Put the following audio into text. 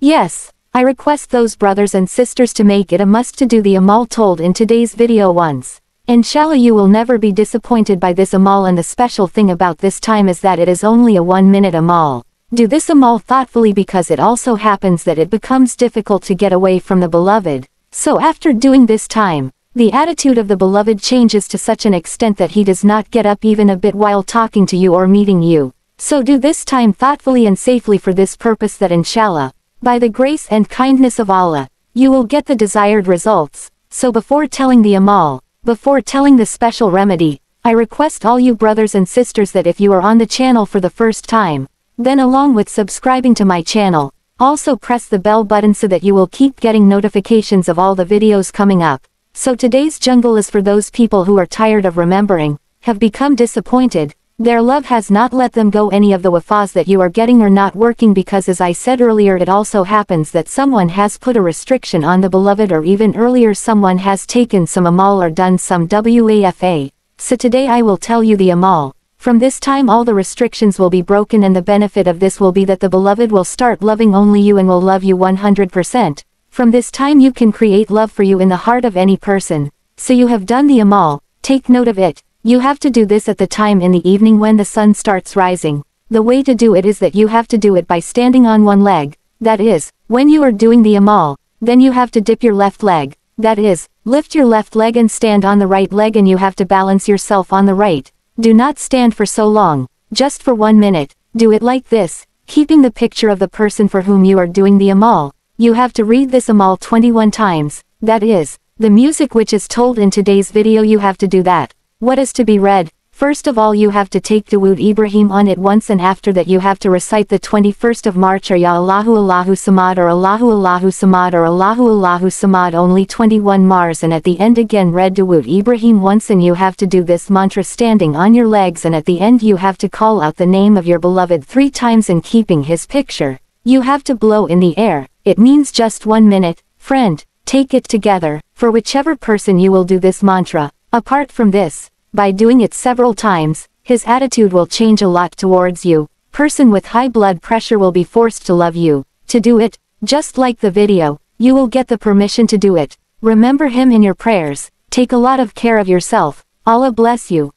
Yes, I request those brothers and sisters to make it a must to do the amal told in today's video once. Inshallah you will never be disappointed by this amal, and the special thing about this time is that it is only a 1-minute amal. Do this amal thoughtfully because it also happens that it becomes difficult to get away from the beloved. So after doing this time, the attitude of the beloved changes to such an extent that he does not get up even a bit while talking to you or meeting you. So do this time thoughtfully and safely for this purpose, that inshallah, by the grace and kindness of Allah, you will get the desired results. So before telling the amal, before telling the special remedy, I request all you brothers and sisters that if you are on the channel for the first time, then along with subscribing to my channel, also press the bell button so that you will keep getting notifications of all the videos coming up. So today's jungle is for those people who are tired of remembering, have become disappointed, their love has not let them go, any of the wafas that you are getting are not working because, as I said earlier, it also happens that someone has put a restriction on the beloved, or even earlier someone has taken some amal or done some wafa. So today I will tell you the amal. From this time all the restrictions will be broken, and the benefit of this will be that the beloved will start loving only you and will love you 100%. From this time you can create love for you in the heart of any person. So you have done the amal, take note of it. You have to do this at the time in the evening when the sun starts rising. The way to do it is that you have to do it by standing on one leg. That is, when you are doing the amal, then you have to dip your left leg. That is, lift your left leg and stand on the right leg, and you have to balance yourself on the right. Do not stand for so long, just for 1 minute. Do it like this, keeping the picture of the person for whom you are doing the amal. You have to read this amal 21 times, that is, the music which is told in today's video, you have to do that. What is to be read? First of all you have to take Durood Ibrahim on it once, and after that you have to recite the 21st of March or Ya Allahu Allahu Samad or Allahu Allahu Samad or Allahu Allahu Samad only 21 Mars, and at the end again read Durood Ibrahim once, and you have to do this mantra standing on your legs, and at the end you have to call out the name of your beloved 3 times and keeping his picture. You have to blow in the air. It means just 1 minute. Friend, take it together, for whichever person you will do this mantra. Apart from this, by doing it several times, his attitude will change a lot towards you. Person with high blood pressure will be forced to love you. To do it, just like the video, you will get the permission to do it. Remember him in your prayers. Take a lot of care of yourself. Allah bless you.